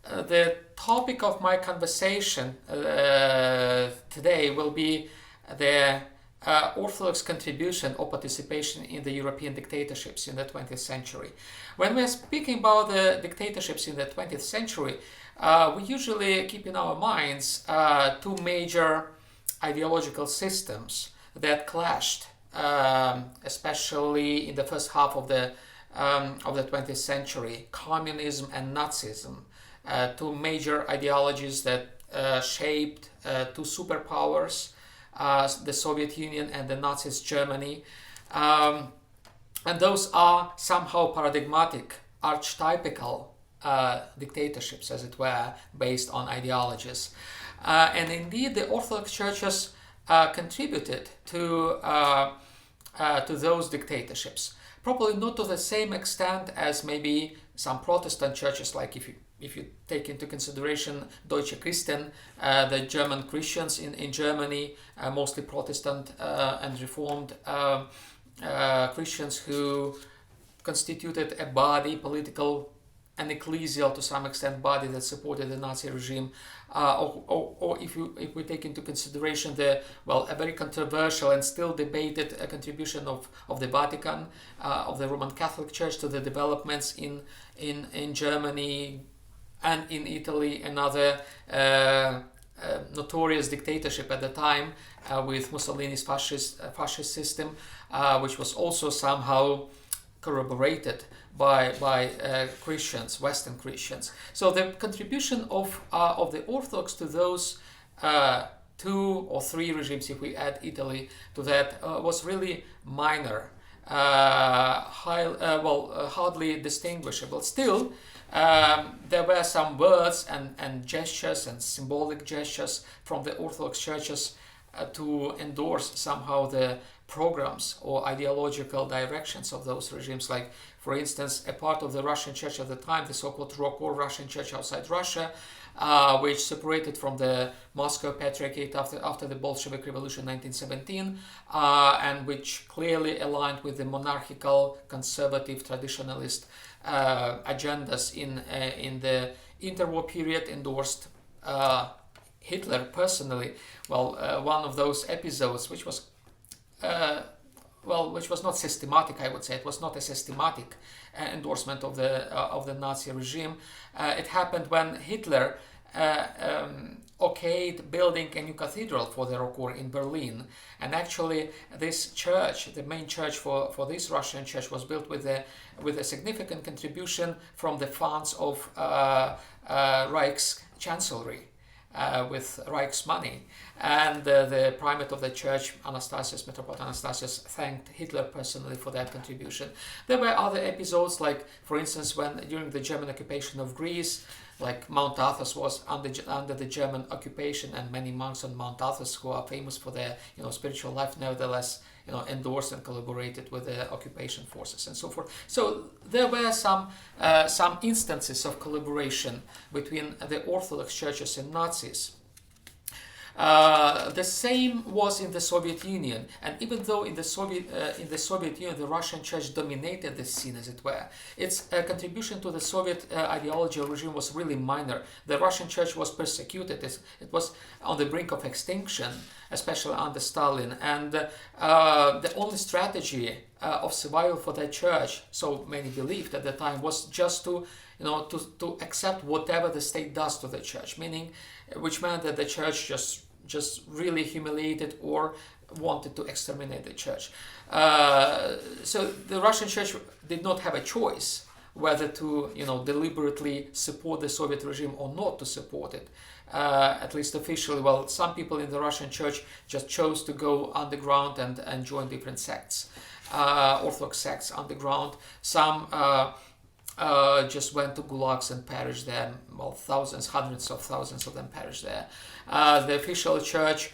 the topic of my conversation today will be the Orthodox contribution or participation in the European dictatorships in the 20th century. When we're speaking about the dictatorships in the 20th century, we usually keep in our minds two major ideological systems that clashed, especially in the first half of the 20th century: communism and Nazism, two major ideologies that shaped two superpowers, the Soviet Union and the Nazist Germany. And those are somehow paradigmatic, archetypical dictatorships, as it were, based on ideologies. And indeed, the Orthodox churches contributed to those dictatorships. Probably not to the same extent as maybe some Protestant churches, like if you take into consideration Deutsche Christen, the German Christians in Germany, mostly Protestant and Reformed Christians who constituted a body, political and ecclesial to some extent body that supported the Nazi regime, or if we take into consideration a very controversial and still debated contribution of the Vatican, of the Roman Catholic Church to the developments in Germany and in Italy, another notorious dictatorship at the time with Mussolini's fascist system, which was also somehow corroborated by Christians, Western Christians. So the contribution of the Orthodox to those two or three regimes, if we add Italy to that, was really minor, hardly distinguishable. Still, there were some words and gestures and symbolic gestures from the Orthodox churches to endorse somehow the programs or ideological directions of those regimes. Like, for instance, a part of the Russian church at the time, the so-called ROKOR, Russian church outside Russia, which separated from the Moscow Patriarchate after the Bolshevik Revolution 1917, and which clearly aligned with the monarchical, conservative, traditionalist agendas in the interwar period, endorsed Hitler personally. One of those episodes, which was not systematic, I would say. It was not a systematic endorsement of the Nazi regime. It happened when Hitler okayed building a new cathedral for the ROKOR in Berlin. And actually, this church, the main church for this Russian church, was built with a significant contribution from the funds of Reich's chancellery. With Reich's money, and the primate of the church, Metropolitan Anastasius, thanked Hitler personally for that contribution. There were other episodes, like, for instance, when during the German occupation of Greece, like Mount Athos was under the German occupation, and many monks on Mount Athos, who are famous for their spiritual life, nevertheless endorsed and collaborated with the occupation forces and so forth. So there were some instances of collaboration between the Orthodox churches and Nazis. The same was in the Soviet Union, and even though in the Soviet Union the Russian Church dominated the scene, as it were, its contribution to the Soviet ideology or regime was really minor. The Russian Church was persecuted; it was on the brink of extinction, especially under Stalin, and the only strategy of survival for that church, so many believed at the time, was just to accept whatever the state does to the church, which meant that the church just really humiliated or wanted to exterminate the church. So the Russian church did not have a choice whether to deliberately support the Soviet regime or not to support it. At least officially. Well, some people in the Russian church just chose to go underground and join different sects, Orthodox sects underground. Some just went to gulags and perished there. Thousands, hundreds of thousands of them perished there. The official church,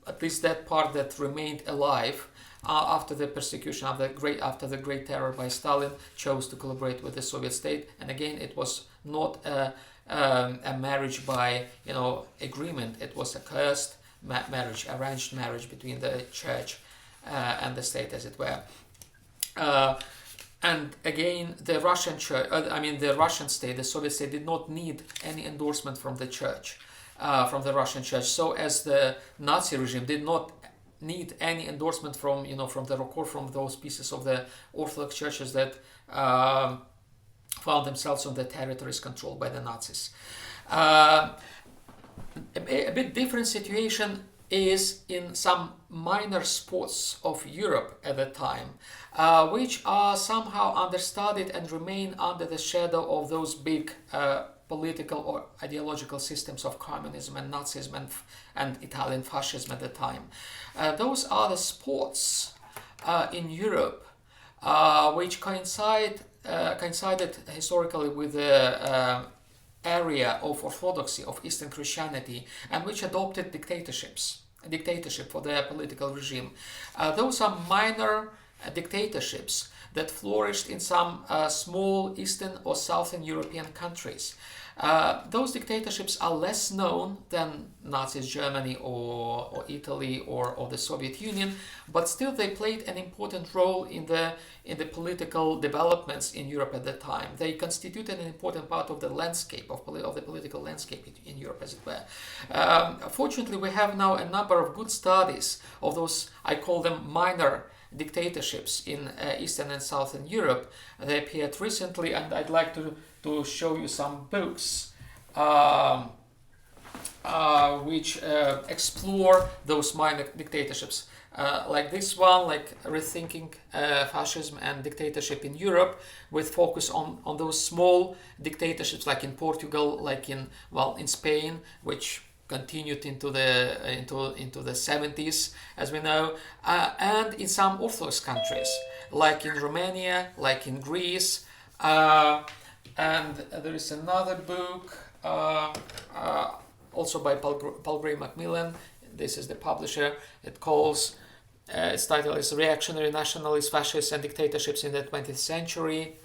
at least that part that remained alive after the persecution, after the Great Terror by Stalin, chose to collaborate with the Soviet state. And again, it was not a marriage by agreement. It was a cursed marriage, arranged marriage between the church and the state, as it were. And again, the Russian church, the Russian state, the Soviet state, did not need any endorsement from the church, from the Russian church. So as the Nazi regime did not need any endorsement from from those pieces of the Orthodox churches that found themselves on the territories controlled by the Nazis. A bit different situation is in some minor spots of Europe at the time, which are somehow understudied and remain under the shadow of those big political or ideological systems of communism and Nazism and Italian fascism at the time. Those are the spots in Europe which coincided historically with the area of orthodoxy, of Eastern Christianity, and which adopted dictatorship for their political regime. Those are minor dictatorships that flourished in some small Eastern or Southern European countries. Those dictatorships are less known than Nazi Germany or Italy or the Soviet Union, but still they played an important role in the political developments in Europe at the time. They constituted an important part of the landscape, of the political landscape in Europe, as it were. Fortunately, we have now a number of good studies of those, I call them minor dictatorships in Eastern and Southern Europe. They appeared recently, and I'd like to show you some books which explore those minor dictatorships. Like this one, like Rethinking Fascism and Dictatorship in Europe, with focus on those small dictatorships, like in Portugal, like in Spain, which continued into the 70s, as we know, and in some Orthodox countries, like in Romania, like in Greece. And there is another book, also by Paul Gray Macmillan. This is the publisher. Its title is Reactionary Nationalists, Fascists and Dictatorships in the 20th Century.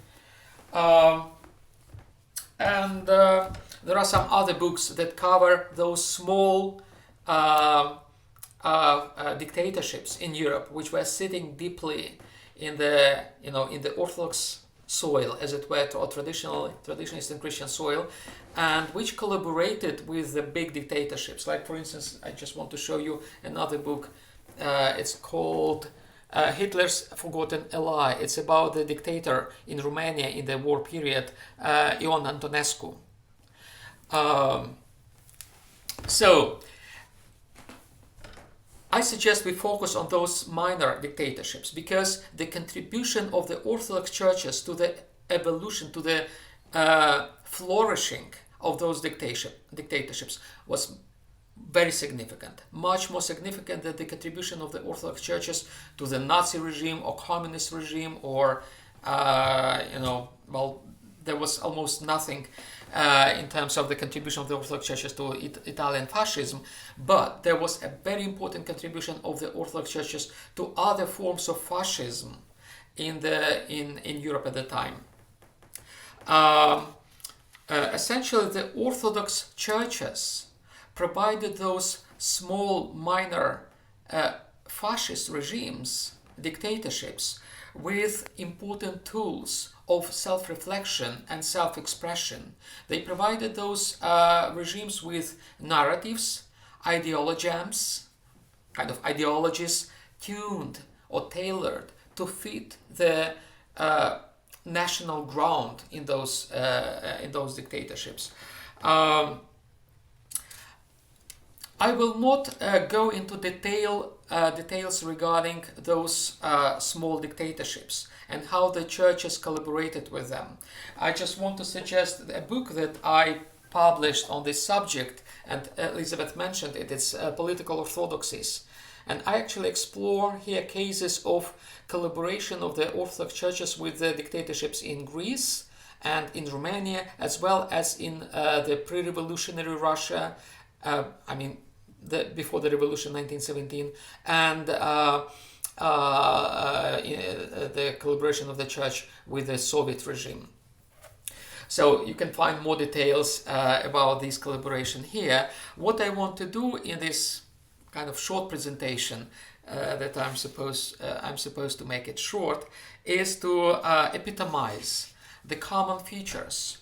And there are some other books that cover those small dictatorships in Europe, which were sitting deeply in the Orthodox soil, as it were, or traditional Eastern Christian soil, and which collaborated with the big dictatorships. Like, for instance, I just want to show you another book. It's called Hitler's Forgotten Ally. It's about the dictator in Romania in the war period, Ion Antonescu. So I suggest we focus on those minor dictatorships, because the contribution of the Orthodox churches to the evolution, to the flourishing of those dictatorships was very significant, much more significant than the contribution of the Orthodox churches to the Nazi regime or communist regime, or there was almost nothing in terms of the contribution of the Orthodox churches to Italian fascism, but there was a very important contribution of the Orthodox churches to other forms of fascism in Europe at the time. Essentially, the Orthodox churches provided those small, minor fascist regimes, dictatorships, with important tools of self-reflection and self-expression. They provided those regimes with narratives, ideologies tuned or tailored to fit the national ground in those dictatorships. I will not go into details regarding those small dictatorships and how the churches collaborated with them. I just want to suggest a book that I published on this subject, and Elizabeth mentioned it. It's Political Orthodoxies. And I actually explore here cases of collaboration of the Orthodox churches with the dictatorships in Greece and in Romania, as well as in the pre-revolutionary Russia, before the revolution, 1917, and the collaboration of the church with the Soviet regime. So you can find more details about this collaboration here. What I want to do in this kind of short presentation that I'm supposed to make it short, is to epitomize the common features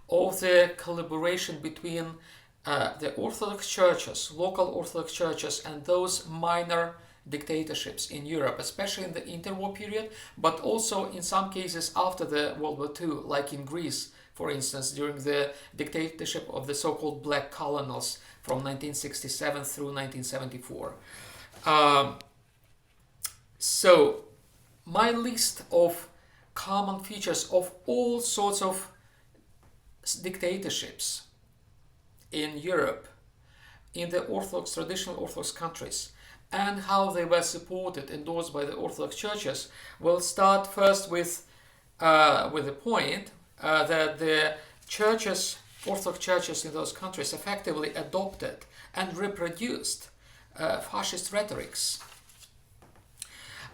of the collaboration between the Orthodox churches, local Orthodox churches, and those minor dictatorships in Europe, especially in the interwar period, but also in some cases after the World War II, like in Greece, for instance, during the dictatorship of the so-called Black Colonels from 1967 through 1974. So, my list of common features of all sorts of dictatorships in Europe, in the Orthodox, traditional Orthodox countries, and how they were supported, endorsed by the Orthodox churches, will start first with the point that the churches, Orthodox churches in those countries, effectively adopted and reproduced fascist rhetorics.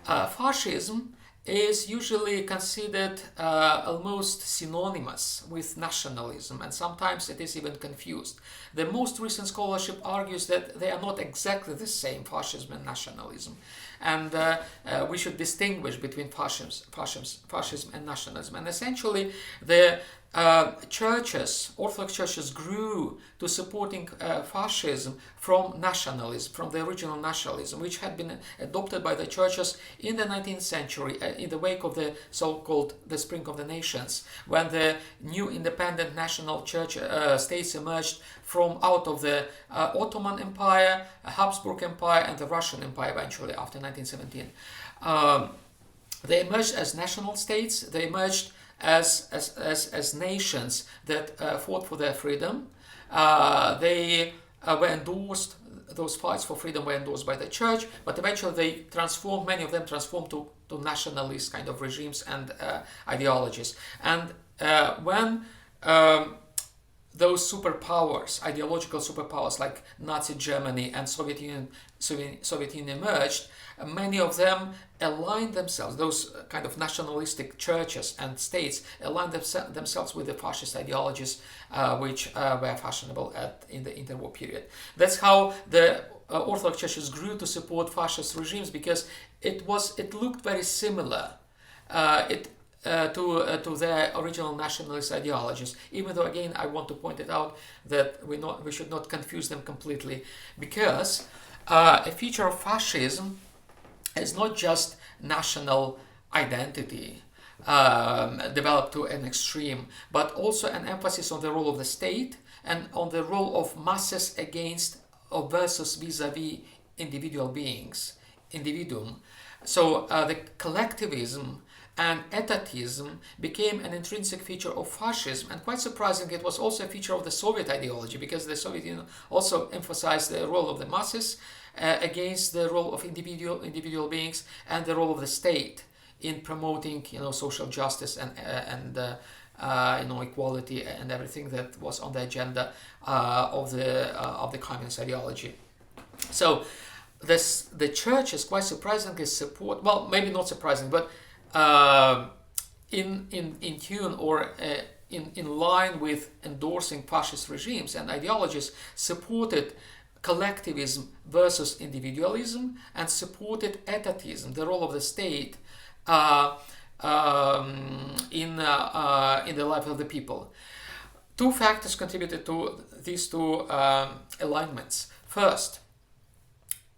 Fascism is usually considered almost synonymous with nationalism, and sometimes it is even confused. The most recent scholarship argues that they are not exactly the same, fascism and nationalism, and we should distinguish between fascism and nationalism. And essentially, the churches, Orthodox churches, grew to supporting fascism from nationalism, from the original nationalism, which had been adopted by the churches in the 19th century, in the wake of the so-called the Spring of the Nations, when the new independent national church states emerged from out of the Ottoman Empire, Habsburg Empire, and the Russian Empire eventually after 1917. They emerged as national states. They emerged as nations that fought for their freedom. They were endorsed, those fights for freedom were endorsed by the church, but eventually they transformed, many of them transformed to nationalist kind of regimes and ideologies. And when those superpowers, ideological superpowers like Nazi Germany and Soviet Union emerged, many of them aligned themselves, those kind of nationalistic churches and states aligned themselves with the fascist ideologies which were fashionable in the interwar period. That's how the Orthodox churches grew to support fascist regimes, because it looked very similar to their original nationalist ideologies, even though, again, I want to point it out that we should not confuse them completely, because a feature of fascism is not just national identity developed to an extreme, but also an emphasis on the role of the state and on the role of masses against or versus vis-a-vis individual beings, individuum. So the collectivism and etatism became an intrinsic feature of fascism, and quite surprisingly, it was also a feature of the Soviet ideology, because the Soviet Union also emphasized the role of the masses against the role of individual beings, and the role of the state in promoting, social justice and equality and everything that was on the agenda of the communist ideology. So the churches, quite surprisingly, support, well, maybe not surprising, but in tune or in line with endorsing fascist regimes and ideologies, supported collectivism versus individualism, and supported etatism, the role of the state in the life of the people. Two factors contributed to these two alignments. First,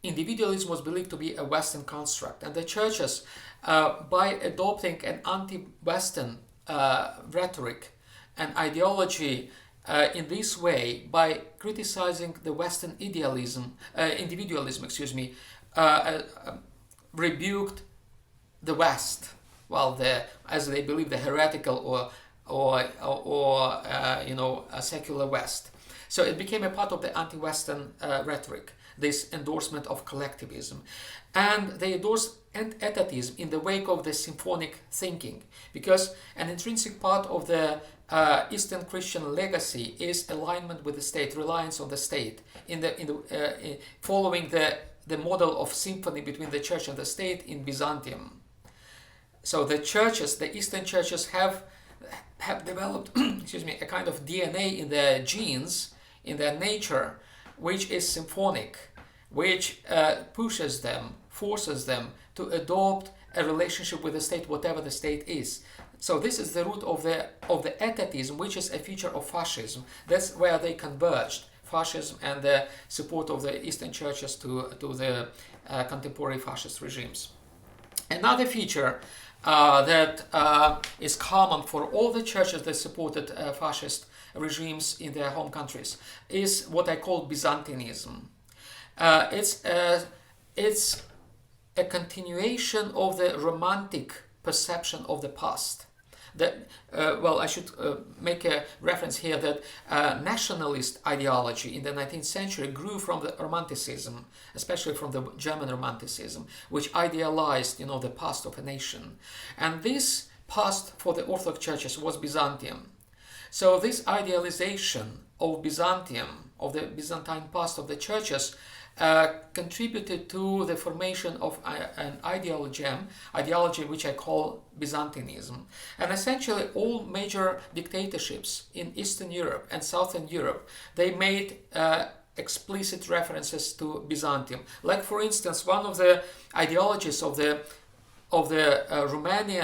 individualism was believed to be a Western construct, and the churches, by adopting an anti-Western rhetoric and ideology in this way, by criticizing the Western individualism, rebuked the West, as they believe, the heretical or a secular West. So it became a part of the anti-Western rhetoric, this endorsement of collectivism. And they endorsed etatism in the wake of the symphonic thinking, because an intrinsic part of the Eastern Christian legacy is alignment with the state, reliance on the state, in following the model of symphony between the church and the state in Byzantium. So the churches, the Eastern churches, have developed a kind of DNA in their genes, in their nature, which is symphonic, which pushes them forces them to adopt a relationship with the state, whatever the state is. So this is the root of the etatism, which is a feature of fascism. That's where they converged, fascism and the support of the Eastern churches to the contemporary fascist regimes. Another feature that is common for all the churches that supported fascist regimes in their home countries is what I call Byzantinism. It's a continuation of the romantic perception of the past. I should make a reference here that nationalist ideology in the 19th century grew from the Romanticism, especially from the German Romanticism, which idealized, the past of a nation. And this past for the Orthodox churches was Byzantium. So this idealization of Byzantium, of the Byzantine past of the churches, contributed to the formation of an ideology which I call Byzantinism. And essentially all major dictatorships in Eastern Europe and Southern Europe, they made explicit references to Byzantium. Like, for instance, one of the ideologies of the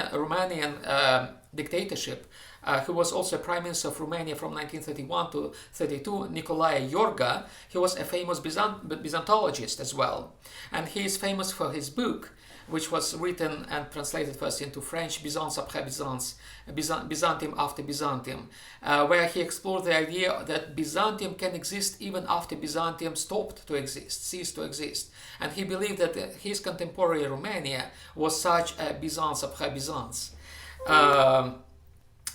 Romanian dictatorship, who was also Prime Minister of Romania from 1931 to 32, Nicolae Iorga. He was a famous Byzantologist as well. And he is famous for his book, which was written and translated first into French, Byzance après Byzance, Byzantium after Byzantium, where he explored the idea that Byzantium can exist even after Byzantium ceased to exist. And he believed that his contemporary Romania was such a Byzance après Byzance.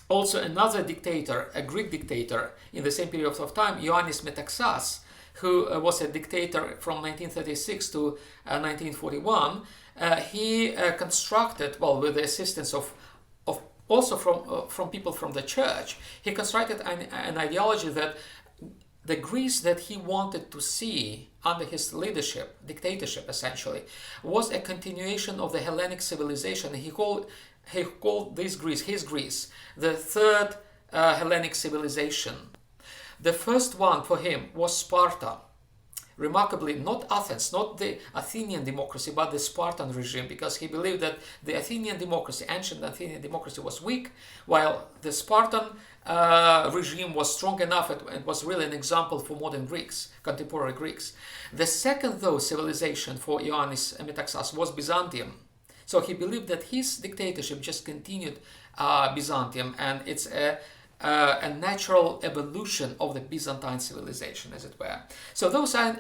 Also, another dictator, a Greek dictator in the same period of time, Ioannis Metaxas, who was a dictator from 1936 to 1941, he constructed, with the assistance of also from people from the church, he constructed an ideology that the Greece that he wanted to see under his leadership, dictatorship essentially, was a continuation of the Hellenic civilization. He called this Greece, his Greece, the third Hellenic civilization. The first one for him was Sparta. Remarkably, not Athens, not the Athenian democracy, but the Spartan regime, because he believed that the Athenian democracy, ancient Athenian democracy, was weak, while the Spartan regime was strong enough and was really an example for modern Greeks, contemporary Greeks. The second, though, civilization for Ioannis Metaxas was Byzantium. So he believed that his dictatorship just continued Byzantium, and it's a natural evolution of the Byzantine civilization, as it were. So those are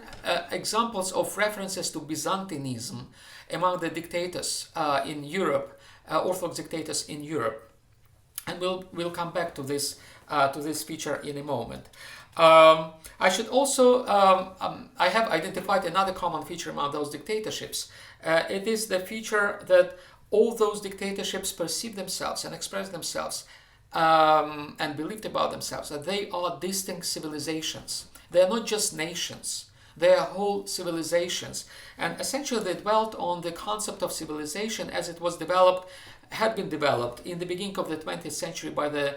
examples of references to Byzantinism among the dictators in Europe, Orthodox dictators in Europe. And we'll come back to this feature in a moment. I should also, I have identified another common feature among those dictatorships. It is the feature that all those dictatorships perceive themselves and express themselves and believed about themselves, that they are distinct civilizations. They are not just nations. They are whole civilizations. And essentially they dwelt on the concept of civilization as it was had been developed in the beginning of the 20th century by the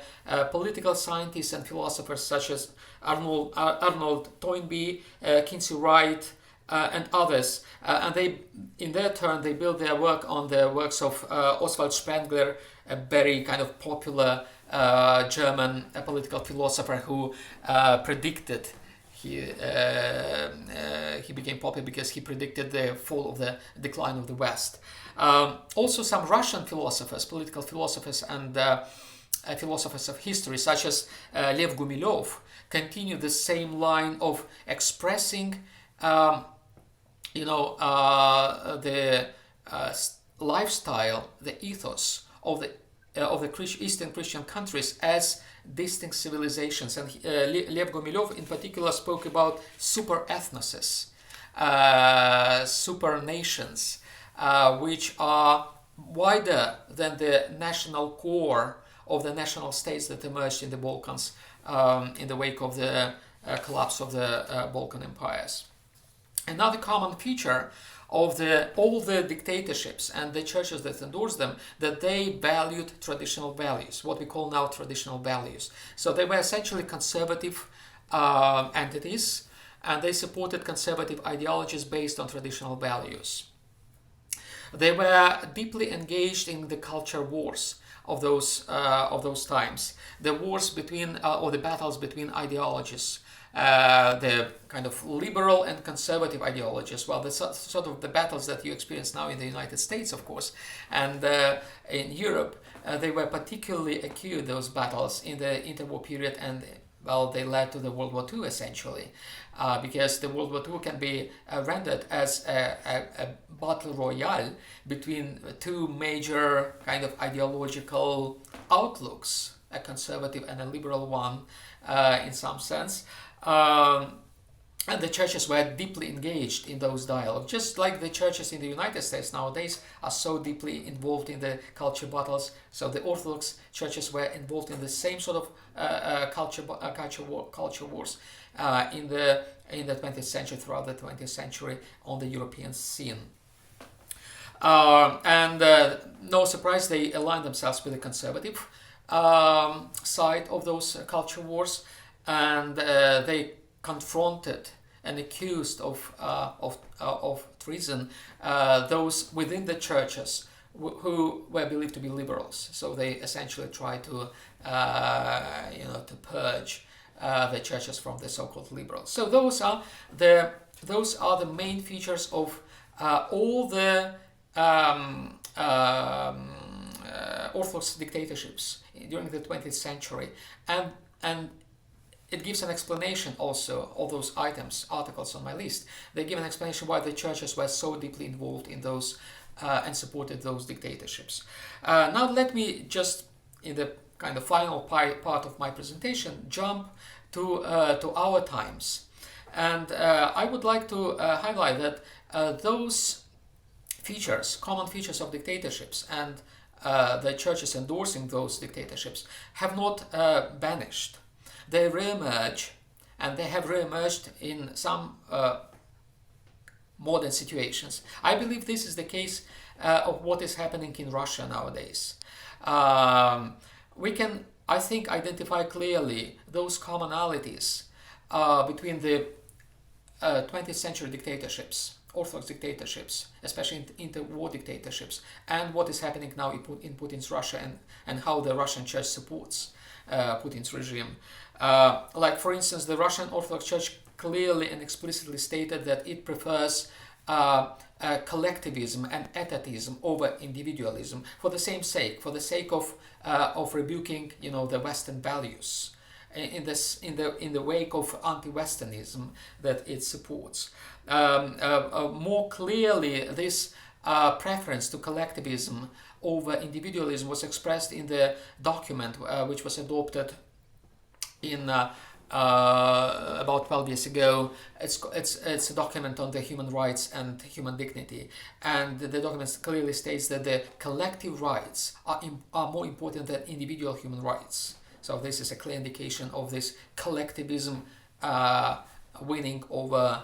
political scientists and philosophers such as Arnold Toynbee, Kinsey Wright, and others. And they, in their turn, they built their work on the works of Oswald Spengler, a very kind of popular German political philosopher who predicted he became popular because he predicted the fall of the decline of the West. Also some Russian philosophers, political philosophers and philosophers of history such as Lev Gumilev continue the same line of expressing the lifestyle, the ethos of the Eastern Christian countries as distinct civilizations. And Lev Gumilev in particular spoke about super ethnoses, super nations, which are wider than the national core of the national states that emerged in the Balkans in the wake of the collapse of the Balkan empires. Another common feature of all the dictatorships and the churches that endorsed them, that they valued traditional values, what we call now traditional values. So they were essentially conservative entities, and they supported conservative ideologies based on traditional values. They were deeply engaged in the culture wars of those times. The wars between or the battles between ideologies, the kind of liberal and conservative ideologies. Well, the sort of the battles that you experience now in the United States, of course, and in Europe, they were particularly acute, those battles in the interwar period, and well, they led to the World War II essentially, because the World War II can be rendered as a battle royale between two major kind of ideological outlooks, a conservative and a liberal one, in some sense. And the churches were deeply engaged in those dialogues, just like the churches in the United States nowadays are so deeply involved in the culture battles. So the Orthodox churches were involved in the same sort of culture wars in the 20th century, throughout the 20th century on the European scene. No surprise, they aligned themselves with the conservative side of those culture wars, and they confronted and accused of treason those within the churches who were believed to be liberals. So they essentially tried to to purge the churches from the so-called liberals. So those are the main features of all the Orthodox dictatorships during the 20th century, and it gives an explanation also of those articles on my list. They give an explanation why the churches were so deeply involved in those and supported those dictatorships. Now let me just, in the kind of final part of my presentation, jump to our times. And I would like to highlight that those features, common features of dictatorships, and the churches endorsing those dictatorships have not vanished. They re-emerge, and they have re-emerged in some modern situations. I believe this is the case of what is happening in Russia nowadays. We can, I think, identify clearly those commonalities between the 20th century dictatorships, Orthodox dictatorships, especially interwar dictatorships, and what is happening now in Putin's Russia, and how the Russian church supports Putin's regime. Like, for instance, the Russian Orthodox Church clearly and explicitly stated that it prefers collectivism and etatism over individualism for the sake of rebuking, the Western values in the wake of anti-Westernism that it supports. More clearly, this preference to collectivism over individualism was expressed in the document which was adopted in about 12 years ago. It's a document on the human rights and human dignity, and the document clearly states that the collective rights are more important than individual human rights. So this is a clear indication of this collectivism winning over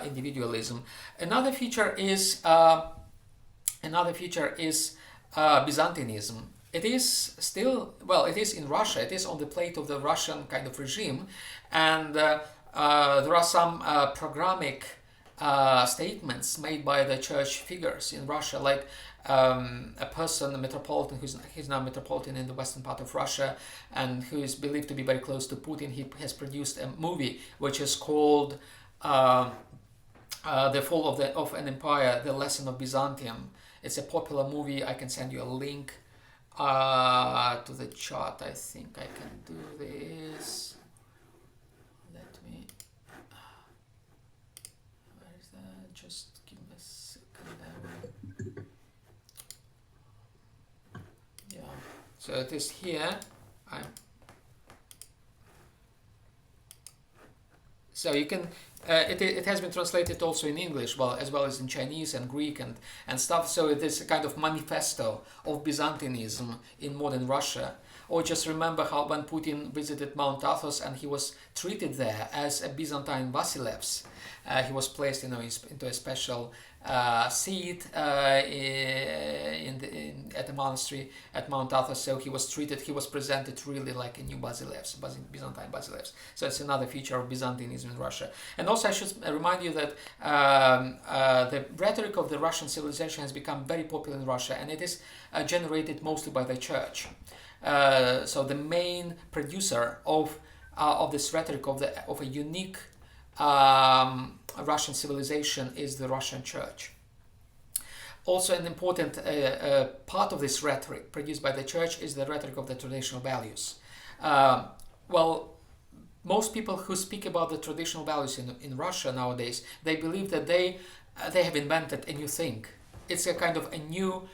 individualism. Another feature is Byzantinism. It is still, it is in Russia, it is on the plate of the Russian kind of regime, and there are some programmatic statements made by the church figures in Russia, like a person, a metropolitan, he's now metropolitan in the western part of Russia, and who is believed to be very close to Putin. He has produced a movie which is called The Fall of an Empire, The Lesson of Byzantium. It's a popular movie. I can send you a link to the chat. I think I can do this. Let me. Where is that? Just give me a second. Yeah. So it is here. So you can. It has been translated also in English, as well as in Chinese and Greek and stuff. So it is a kind of manifesto of Byzantinism in modern Russia. Or just remember how when Putin visited Mount Athos and he was treated there as a Byzantine Basileus. He was placed into a special seat at the monastery at Mount Athos. So he was presented really like a new Basileus, Byzantine Basileus. So it's another feature of Byzantinism in Russia. And also I should remind you that the rhetoric of the Russian civilization has become very popular in Russia, and it is generated mostly by the church. So the main producer of this rhetoric of a unique Russian civilization is the Russian church. Also, an important part of this rhetoric produced by the church is the rhetoric of the traditional values. Most people who speak about the traditional values in Russia nowadays, they believe that they have invented a new thing. It's a kind of a new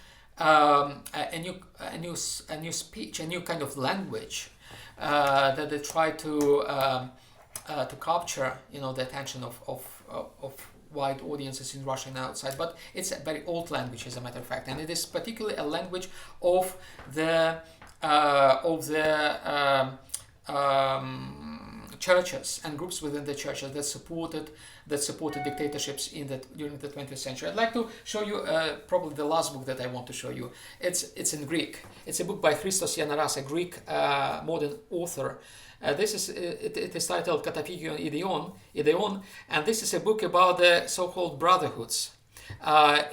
speech, a new kind of language that they try to capture, the attention of wide audiences in Russia and outside. But it's a very old language, as a matter of fact, and it is particularly a language of the churches and groups within the churches that supported dictatorships during the 20th century. I'd like to show you probably the last book that I want to show you. It's in Greek. It's a book by Christos Yanaras, a Greek modern author. It is titled Καταφύγιον Ιδεών, and this is a book about the so-called brotherhoods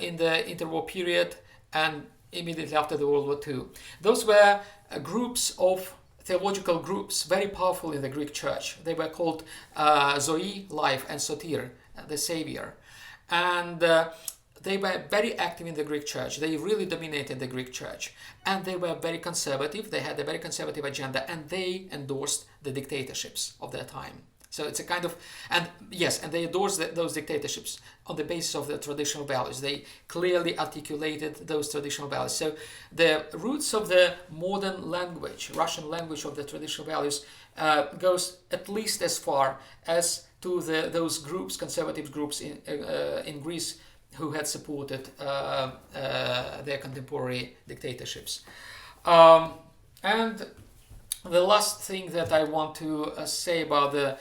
in the interwar period and immediately after the World War II. Those were groups of theological groups, very powerful in the Greek church. They were called Zoe, life, and Sotir, the savior. And they were very active in the Greek church. They really dominated the Greek church. And they were very conservative. They had a very conservative agenda, and they endorsed the dictatorships of their time. So it's a kind of, and they endorsed those dictatorships on the basis of the traditional values. They clearly articulated those traditional values. So the roots of the modern language, Russian language of the traditional values, goes at least as far as to those groups, conservative groups in Greece, who had supported their contemporary dictatorships. And the last thing that I want to say about the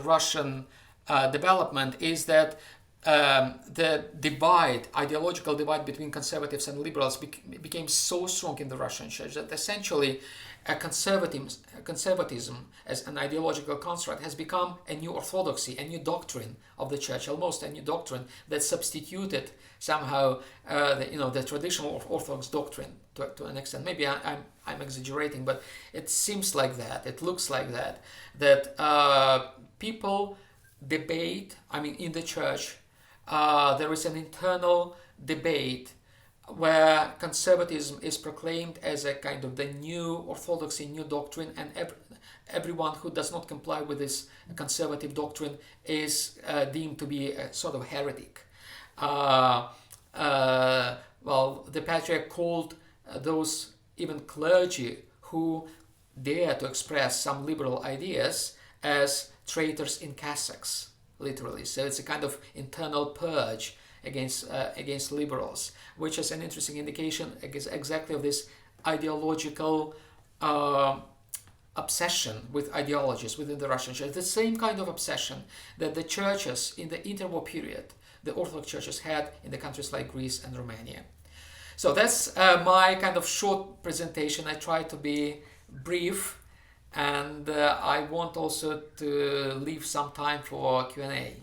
Russian development is that the ideological divide between conservatives and liberals became so strong in the Russian church that essentially conservatism as an ideological construct has become a new orthodoxy, a new doctrine of the church, almost a new doctrine that substituted somehow the traditional Orthodox doctrine to an extent. Maybe I'm exaggerating, but it seems like that, it looks like that people debate, in the church, there is an internal debate where conservatism is proclaimed as a kind of the new orthodoxy, new doctrine, and everyone who does not comply with this conservative doctrine is deemed to be a sort of heretic. The Patriarch called those even clergy who dare to express some liberal ideas as traitors in cassocks, literally. So it's a kind of internal purge against liberals, which is an interesting indication exactly of this ideological obsession with ideologies within the Russian church. The same kind of obsession that the churches in the interwar period, the Orthodox churches, had in the countries like Greece and Romania. So that's my kind of short presentation. I try to be brief, and I want also to leave some time for Q&A.